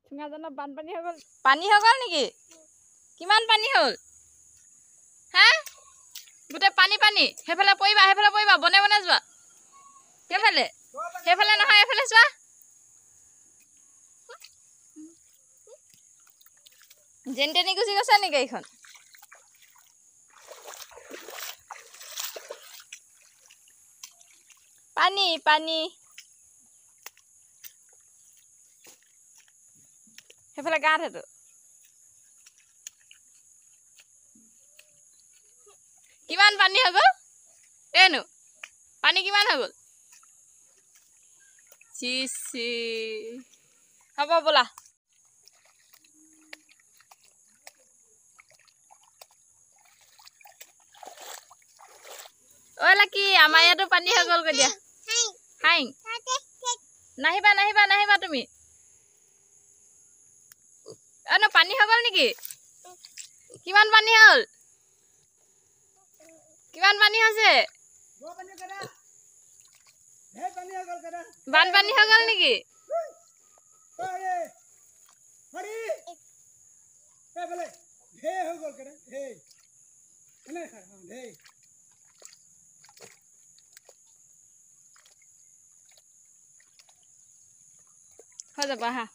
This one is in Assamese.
চুঙাজানত বানপানী হৈ গ'ল। পানী হৈ গ'ল নেকি? কিমান পানী হ'ল? হা? গোটেই পানী পানী। সেইফালে পৰিবা বনে বনে যোৱা। সেইফালে নহয় এইফালে চোৱা। যেন তেনি গুচি গৈছে নেকি এইখন? পানী পানী। সেইফালে গাঁত সেইটো। কিমান পানী হৈ গ'ল? এনো পানী কিমান হৈ গ'ল? C C. হ'ব ব'লা। ঐ লাকি আমাৰ ইয়াতো পানী হৈ গ'ল দিয়া। হাই নাহিবা তুমি। এনো পানী হৈ গ'ল নেকি? কিমান পানী হ'ল? কিমান পানী হৈছে? বানপানী হৈ গ'ল নেকি? হৈ যাব আহা।